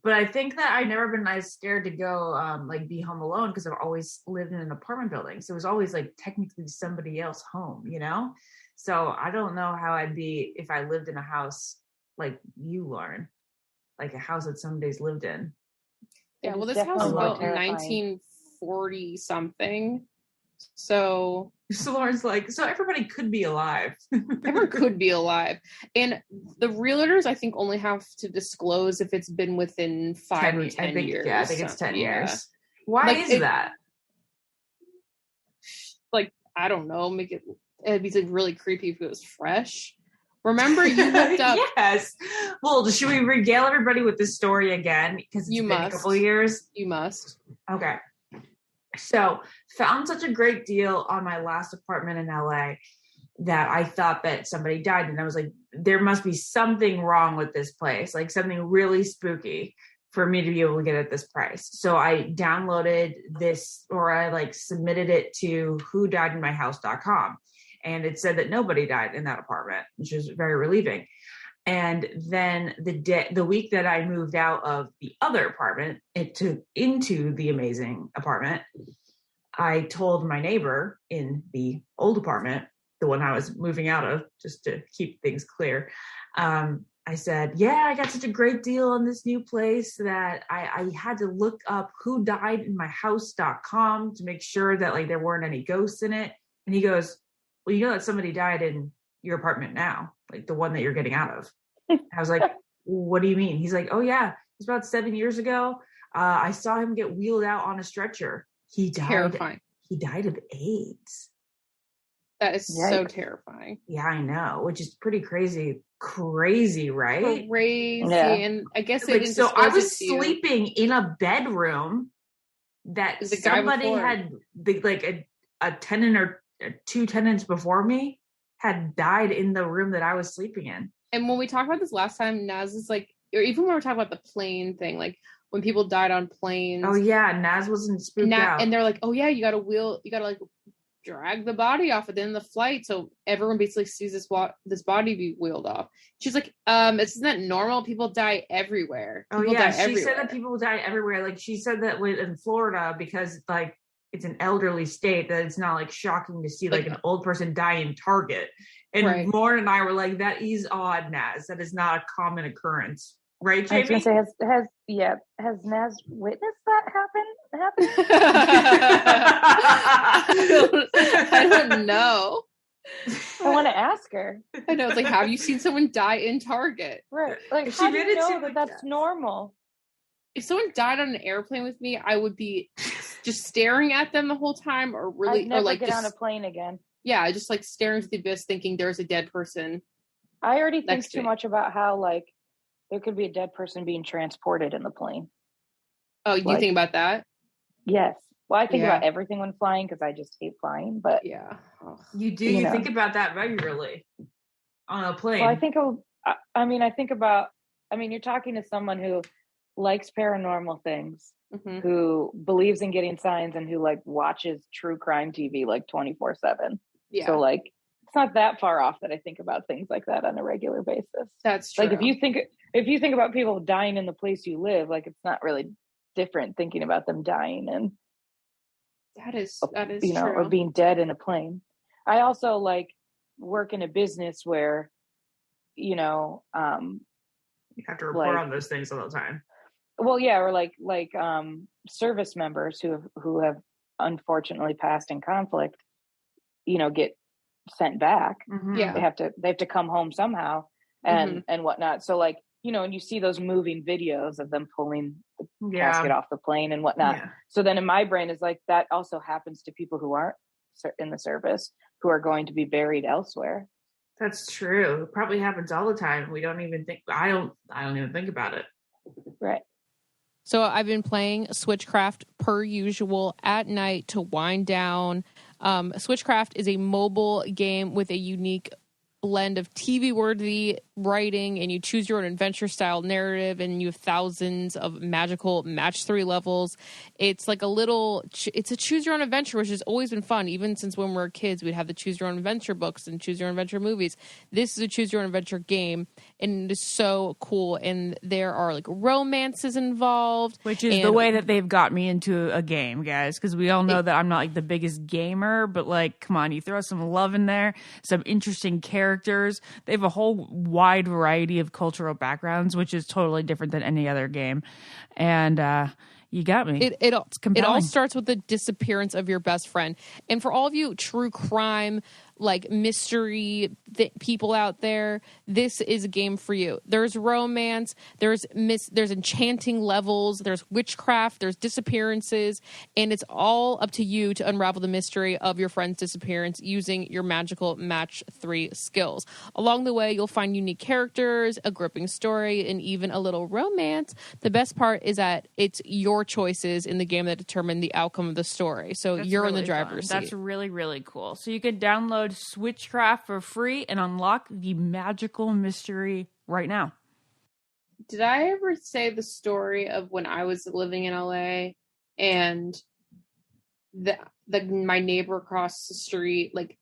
But I think that I've never been as scared to go like be home alone because I've always lived in an apartment building. So it was always like technically somebody else home, you know? So I don't know how I'd be if I lived in a house like you, Lauren, like a house that somebody's lived in. Yeah, well, this house was built in 1940 something. So Lauren's like, so everybody could be alive. Everyone could be alive. And the realtors, I think, only have to disclose if it's been within 5 or 10 years. Yeah, I think it's 10 years. Why is that? Like, I don't know. It'd be like really creepy if it was fresh. Remember, you looked up. Yes. Well, should we regale everybody with this story again? Because it's been a couple of years. You must. Okay. So, found such a great deal on my last apartment in LA that I thought that somebody died. And I was like, there must be something wrong with this place, like something really spooky for me to be able to get at this price. So I downloaded this, or I like submitted it to whodiedinmyhouse.com. And it said that nobody died in that apartment, which was very relieving. And then the week that I moved out of the other apartment into the amazing apartment, I told my neighbor in the old apartment, the one I was moving out of, just to keep things clear. I said, yeah, I got such a great deal on this new place that I had to look up whodiedinmyhouse.com to make sure that like there weren't any ghosts in it. And he goes, well, you know that somebody died in your apartment now, like the one that you're getting out of. I was like, what do you mean? He's like, oh yeah, it's about 7 years ago. I saw him get wheeled out on a stretcher. He died. Terrifying. He died of AIDS. That is so terrifying. Yeah, I know, which is pretty crazy. Crazy, right? Crazy. Yeah. And I guess they didn't. So I was sleeping in a bedroom that somebody had a tenant or 2 tenants before me had died in the room that I was sleeping in. And when we talked about this last time, Naz is like, or even when we were talking about the plane thing, like when people died on planes. Oh yeah, Naz wasn't spooked out. And they're like, oh yeah, you gotta like drag the body off at the end of the flight, so everyone basically sees this body be wheeled off. She's like, isn't that normal? People die everywhere. She said that people die everywhere. Like she said that in Florida, because like it's an elderly state, that it's not like shocking to see like an old person die in Target. And Lauren and I were like, that is odd, Naz. That is not a common occurrence. Right, Jamie? I was going to say, has Naz witnessed that happen? I don't know. I want to ask her. I know. It's like, have you seen someone die in Target? Right. Like, how do you know that that's normal? If someone died on an airplane with me, I would be just staring at them the whole time, or really, I'd never or like get on a plane again. Yeah, just like staring to the abyss, thinking there's a dead person. I already think too much about how like there could be a dead person being transported in the plane. Oh, you think about that? Yes. Well, I think about everything when flying because I just hate flying. But you do. You think about that regularly on a plane. Well, I mean, you're talking to someone who likes paranormal things, who believes in getting signs, and who like watches true crime TV like 24/7. Yeah. So like, it's not that far off that I think about things like that on a regular basis. That's true. Like if you think about people dying in the place you live, like it's not really different thinking about them dying and that is you know, true. or being dead in a plane. I also like work in a business where, you know, you have to report on those things all the time. Well, yeah, or like service members who have unfortunately passed in conflict, you know, get sent back. Mm-hmm. Yeah, they have to come home somehow and whatnot. So like, you know, and you see those moving videos of them pulling the casket off the plane and whatnot. Yeah. So then in my brain is like, that also happens to people who aren't in the service, who are going to be buried elsewhere. That's true. It probably happens all the time. We don't even think, I don't even think about it. Right. So I've been playing Switchcraft per usual at night to wind down. Switchcraft is a mobile game with a unique blend of TV-worthy writing, and you choose your own adventure-style narrative, and you have thousands of magical match 3 levels. It's like it's a choose-your-own-adventure, which has always been fun. Even since when we were kids, we'd have the choose-your-own-adventure books and choose-your-own-adventure movies. This is a choose-your-own-adventure game, and it is so cool. And there are like romances involved. Which is the way that they've got me into a game, guys, because we all know that I'm not like the biggest gamer, but like, come on, you throw some love in there, some interesting characters. They have a whole wide variety of cultural backgrounds, which is totally different than any other game. And you got me. It all starts with the disappearance of your best friend. And for all of you true crime, like mystery people out there, this is a game for you. There's romance, there's enchanting levels, there's witchcraft, there's disappearances, and it's all up to you to unravel the mystery of your friend's disappearance using your magical match 3 skills. Along the way, you'll find unique characters, a gripping story, and even a little romance. The best part is that it's your choices in the game that determine the outcome of the story. So you're really in the driver's seat. That's really, really cool. So you can download Switchcraft for free and unlock the magical mystery right now. Did I ever say the story of when I was living in LA and my neighbor across the street, like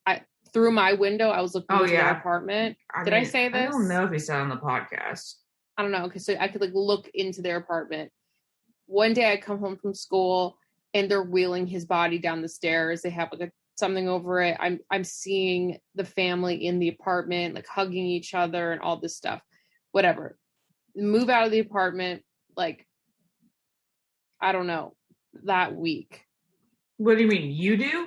through my window, I was looking into their apartment. I say this? I don't know if he said on the podcast. I don't know. Okay, so I could like look into their apartment. One day I come home from school and they're wheeling his body down the stairs. They have like something over it. I'm seeing the family in the apartment, like hugging each other and all this stuff. Whatever. Move out of the apartment, like, I don't know, that week. What do you mean? You do?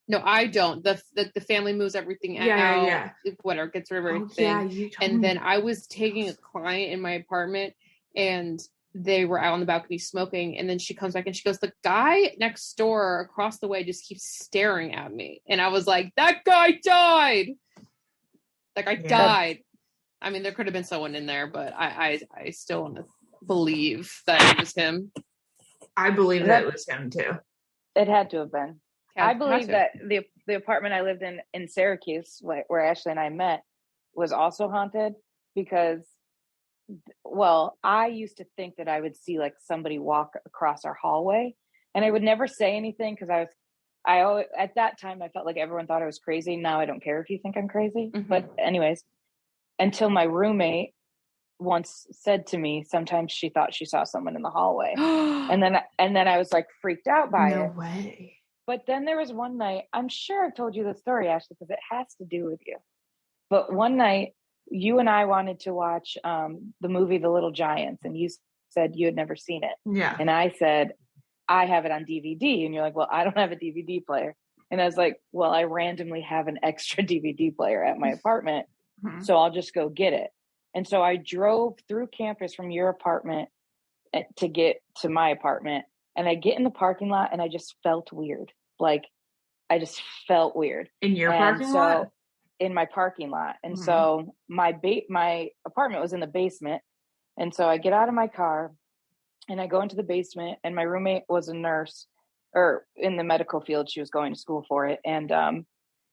No, I don't. The family moves everything out. Yeah. Whatever, gets rid of everything. And then I was taking a client in my apartment and they were out on the balcony smoking, and then she comes back and she goes, the guy next door across the way just keeps staring at me. And I was like, that guy died. That guy died. I mean, there could have been someone in there, but I still want to believe that it was him. I believe that it was him too. It had to have been. I believe that the apartment I lived in Syracuse, where Ashley and I met, was also haunted because, well, I used to think that I would see like somebody walk across our hallway, and I would never say anything because I always, at that time I felt like everyone thought I was crazy. Now I don't care if you think I'm crazy. Mm-hmm. But anyways, until my roommate once said to me, sometimes she thought she saw someone in the hallway, and then I was like freaked out by it. No way. But then there was one night, I'm sure I've told you the story, Ashley, because it has to do with you. But one night, you and I wanted to watch the movie The Little Giants, and you said you had never seen it. Yeah. And I said, I have it on DVD. And you're like, well, I don't have a DVD player. And I was like, well, I randomly have an extra DVD player at my apartment, so I'll just go get it. And so I drove through campus from your apartment to get to my apartment. And I get in the parking lot and I just felt weird. Like, I just felt weird. In your parking lot? In my parking lot. And so my apartment was in the basement. And so I get out of my car and I go into the basement, and my roommate was a nurse, or in the medical field. She was going to school for it. And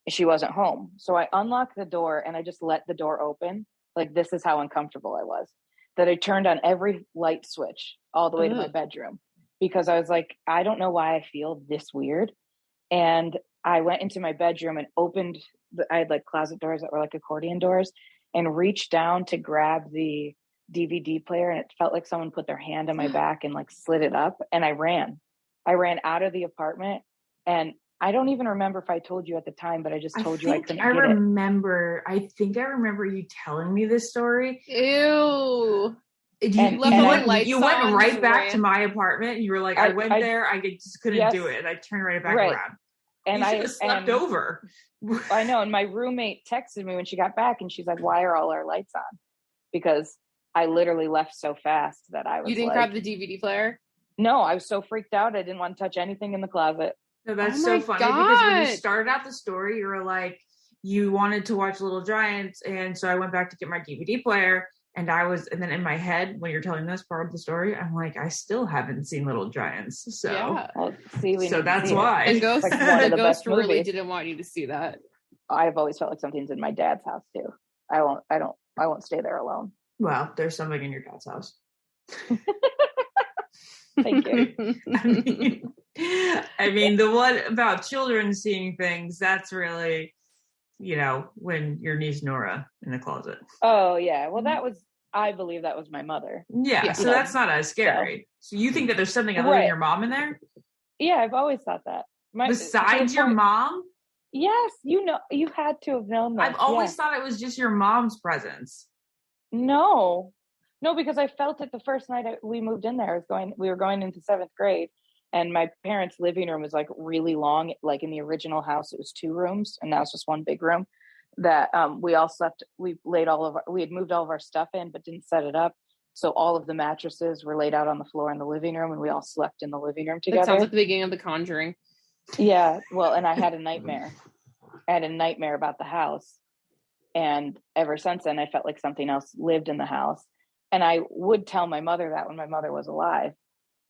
she wasn't home. So I unlocked the door and I just let the door open. Like, this is how uncomfortable I was, that I turned on every light switch all the way to my bedroom, because I was like, I don't know why I feel this weird. And I went into my bedroom and I had like closet doors that were like accordion doors, and reached down to grab the DVD player, and it felt like someone put their hand on my back and like slid it up, and I ran out of the apartment. And I don't even remember if I told you at the time, but I just told you I couldn't get it. I think I remember you telling me this story. Ew. You went right back to my apartment, and you were like, I went there, I just couldn't do it, and I turned right back around. And you should have slept over. I know, and my roommate texted me when she got back, and she's like, why are all our lights on? Because I literally left so fast that I was You didn't grab the DVD player? No, I was so freaked out, I didn't want to touch anything in the closet. No, that's so funny, because when you started out the story, you were like, you wanted to watch Little Giants, and so I went back to get my DVD player. And then in my head, when you're telling this part of the story, I'm like, I still haven't seen Little Giants. So, well, so that's why. The Ghost, like the Ghost really didn't want you to see that. I've always felt like something's in my dad's house too. I won't stay there alone. Well, there's something in your dad's house. Thank you. I mean, the one about children seeing things, that's really, when your niece Nora in the closet. Oh yeah. Well, I believe that was my mother. Yeah. So that's not as scary. So you think that there's something other than your mom in there? Yeah, I've always thought that. Besides your mom? Yes. You had to have known that. I've always thought it was just your mom's presence. No, because I felt it the first night we moved in there. We were going into 7th grade. And my parents' living room was like really long. Like in the original house, it was 2 rooms, and now it's just one big room. That we all slept. We had moved all of our stuff in, but didn't set it up. So all of the mattresses were laid out on the floor in the living room, and we all slept in the living room together. That sounds like the beginning of The Conjuring. Yeah, well, and I had a nightmare. About the house, and ever since then, I felt like something else lived in the house. And I would tell my mother that when my mother was alive.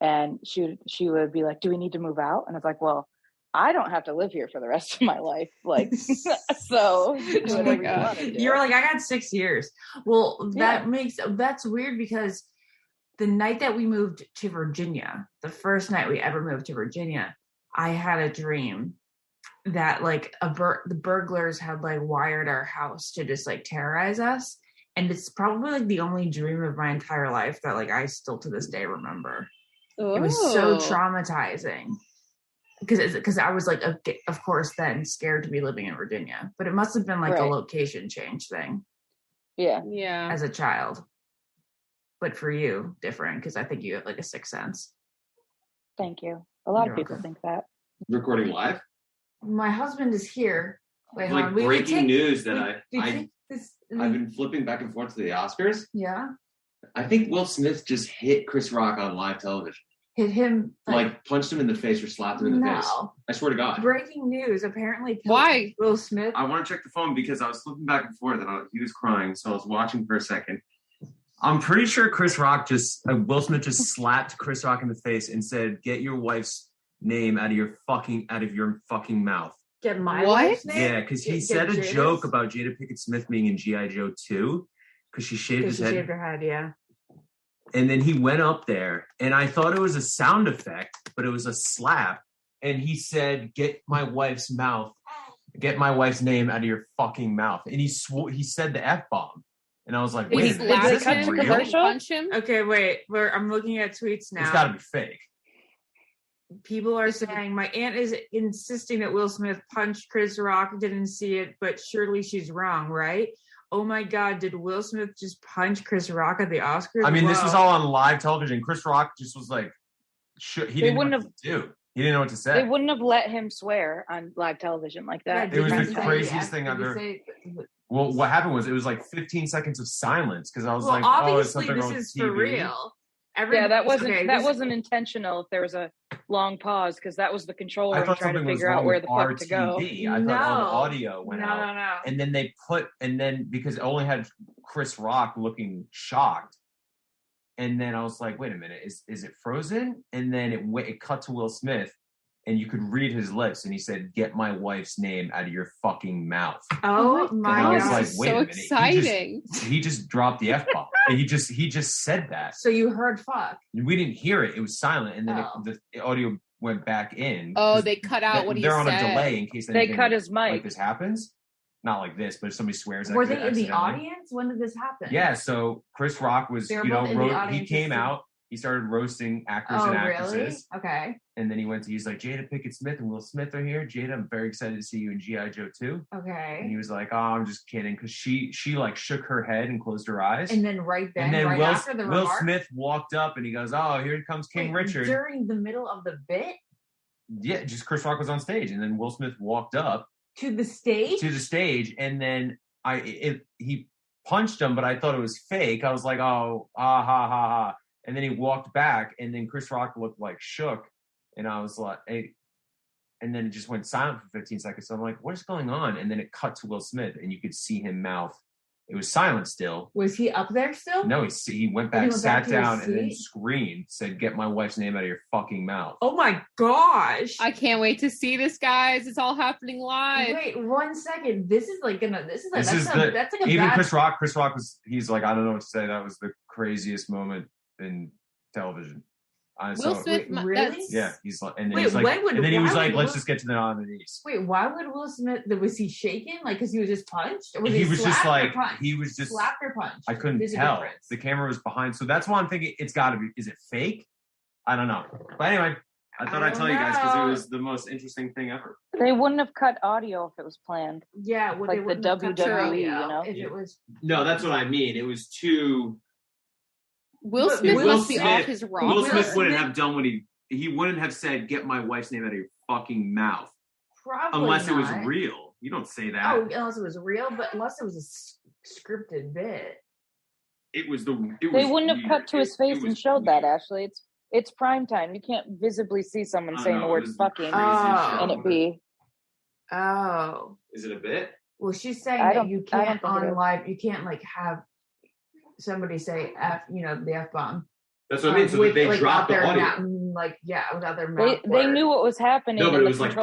And she would be like, do we need to move out? And I was like, well, I don't have to live here for the rest of my life. Like, so oh my God. You're like, I got 6 years. Well, that's weird, because the night that we moved to Virginia, the first night we ever moved to Virginia, I had a dream that like the burglars had like wired our house to just like terrorize us. And it's probably like the only dream of my entire life that like I still to this day remember. It was so traumatizing because I was like, of course, then scared to be living in Virginia, but it must have been like a location change thing. Yeah. As a child, but for you, different, because I think you have like a sixth sense. Thank you. A lot of people think that. Recording live. My husband is here. Wait, like breaking news that I've been flipping back and forth to the Oscars. Yeah. I think Will Smith just hit Chris Rock on live television. Hit him? Like punched him in the face or slapped him in the face. I swear to God. Breaking news. Apparently. Why? Will Smith. I want to check the phone because I was flipping back and forth and he was crying. So I was watching for a second. I'm pretty sure Will Smith just slapped Chris Rock in the face and said, "Get your wife's name out of your fucking mouth." Get my wife's name? Yeah, because he said a joke about Jada Pinkett Smith being in G.I. Joe 2 because she shaved his head. She shaved her head, yeah. And then he went up there, and I thought it was a sound effect, but it was a slap. And he said, "Get my wife's name out of your fucking mouth." And he said the F-bomb. And I was like, wait a minute, is this real? Punch him? Okay, wait. I'm looking at tweets now. It's got to be fake. People are saying, my aunt is insisting that Will Smith punched Chris Rock, didn't see it, but surely she's wrong, right? Oh my God, did Will Smith just punch Chris Rock at the Oscars? I mean, This was all on live television. Chris Rock just was like, he didn't know what to do. He didn't know what to say. They wouldn't have let him swear on live television like that. It was the craziest thing I've ever... Well, what happened was it was like 15 seconds of silence because I was like, obviously this is for real. That wasn't intentional if there was a long pause because that was the controller trying to figure out where the fuck to go. I thought all the audio went out. No. And then because it only had Chris Rock looking shocked. And then I was like, wait a minute, is it frozen? And then it cut to Will Smith. And you could read his lips, and he said, "Get my wife's name out of your fucking mouth." Oh my God! I was like, "Wait a minute!" Exciting. He just dropped the F-bomb, and he just said that. So you heard "fuck"? We didn't hear it; it was silent, and then the audio went back in. Oh, they cut out what he said. They're on a delay in case they cut his mic. Like this happens. not like this, but if somebody swears at Were you they in the accidentally. audience? When did this happen? Yeah, so Chris Rock was, They were both in the he audience came to see- out, he started roasting actors Oh, and really? actresses. Okay. And then he's like, Jada Pinkett Smith and Will Smith are here. Jada, I'm very excited to see you in G.I. Joe 2. And Okay. he was like, oh, I'm just kidding. Because she like shook her head and closed her eyes. And then right Will, after the Will remark, Smith walked up and he goes, oh, here comes King Richard. During the middle of the bit? Yeah, just Chris Rock was on stage. And then Will Smith walked up To the stage? And then he punched him, but I thought it was fake. I was like, oh, ha, ha, ha. And then he walked back, and then Chris Rock looked like shook. And I was like, hey. And then it just went silent for 15 seconds. So I'm like, what is going on? And then it cut to Will Smith, and you could see him mouth. It was silent still. Was he up there still? No, he went back, He went sat back to his down, and then seat? screamed, said, get my wife's name out of your fucking mouth. Oh my gosh. I can't wait to see this, guys. It's all happening live. Wait 1 second. That's like a Even bad... Chris Rock he's like, I don't know what to say. That was the craziest moment in television. Will Smith, really? Yeah, he's like, and then Wait, he's like, and then he was like, let's Will... just get to the nominees. Wait, why would Will Smith? Was he shaking? Like, because he was just punched? Or was He was just like, punched? he was just slapped or punched. I couldn't There's a tell. difference. The camera was behind, so that's why I'm thinking it's got to be. Is it fake? I don't know. But anyway, I thought I'd tell you guys because it was the most interesting thing ever. They wouldn't have cut audio if it was planned. Yeah, well, like they the wouldn't have cut WWE, audio you know? if it was. No, that's what I mean. It was too. Will Smith must be off his rocker. Will Smith wouldn't have done what he wouldn't have said, get my wife's name out of your fucking mouth. Probably unless not. it was real. You don't say that. Oh, unless it was real, but unless it was a scripted bit. They wouldn't have cut to his face and showed that, Ashley. It's prime time. You can't visibly see someone saying the word fucking and it be. Oh. Is it a bit? Well, she's saying that you can't on live, you can't like have somebody say F, the F bomb. That's what I mean. So they dropped the audio. Without their mouth. They knew what was happening. No, but it was like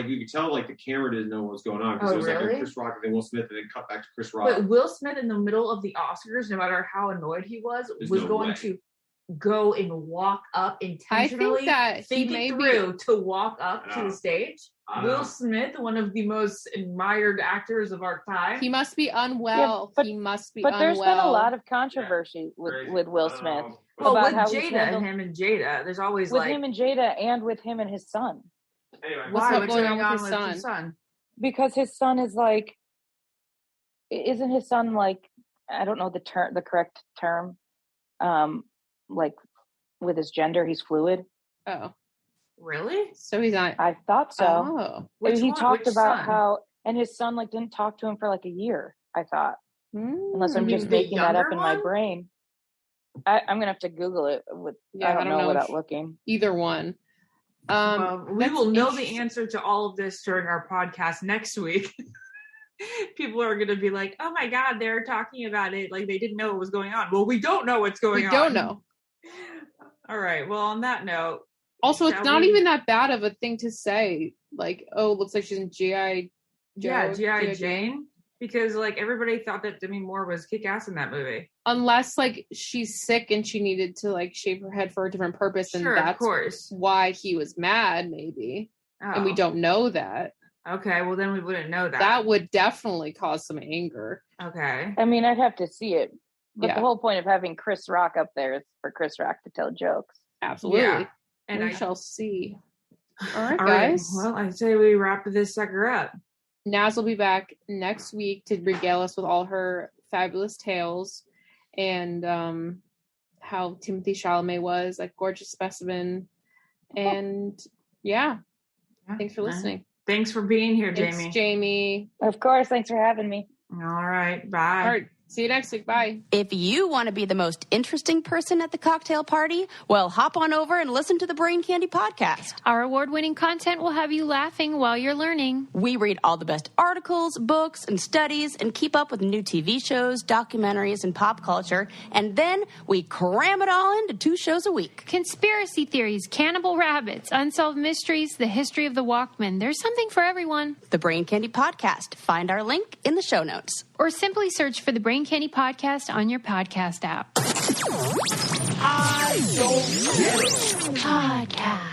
you could tell like the camera didn't know what was going on because it was like Chris Rock and then Will Smith and then cut back to Chris Rock. But Will Smith in the middle of the Oscars, no matter how annoyed he was going to go and walk up intentionally, thinking through to walk up to the stage. Will Smith, one of the most admired actors of our time. He must be unwell. Yeah, he must be unwell. But there's been a lot of controversy with Will Smith. Well, with Jada, him and Jada, there's always with him and Jada and with him and his son. Anyway, what's going on with his son? Because his son is like, isn't his son like, I don't know the correct term, like with his gender, he's fluid. Oh. Really? So he's not. I thought so. Oh. He talked about how, and his son like didn't talk to him for like a year, I thought. Unless I'm just making that up in my brain. I'm gonna have to Google it. I don't know without looking. Either one. We will know the answer to all of this during our podcast next week. People are gonna be like, "Oh my God, they're talking about it like they didn't know what was going on." Well, we don't know what's going on. We don't know. All right. Well, on that note, also it's not even that bad of a thing to say. Like, oh, looks like she's in G.I. Joe. Yeah, G.I. Jane. Because like everybody thought that Demi Moore was kick-ass in that movie. Unless like she's sick and she needed to like shave her head for a different purpose, and that's of course why he was mad, maybe. Oh. And we don't know that. Okay, well then we wouldn't know that. That would definitely cause some anger. Okay. I mean, I'd have to see it. But the whole point of having Chris Rock up there is for Chris Rock to tell jokes. Absolutely. Yeah. And we shall see. All right, guys. Well, I say we wrap this sucker up. Naz will be back next week to regale us with all her fabulous tales and how Timothée Chalamet was a gorgeous specimen. And thanks for listening. Thanks for being here, Jamie. Thanks, Jamie. Of course. Thanks for having me. All right. Bye. All right. See you next week. Bye. If you want to be the most interesting person at the cocktail party, well, hop on over and listen to the Brain Candy podcast. Our award-winning content will have you laughing while you're learning. We read all the best articles, books, and studies and keep up with new TV shows, documentaries, and pop culture. And then we cram it all into 2 shows a week. Conspiracy theories, cannibal rabbits, unsolved mysteries, the history of the Walkman. There's something for everyone. The Brain Candy podcast. Find our link in the show notes. Or simply search for the Brain Candy Podcast on your podcast app. I don't get it. Podcast.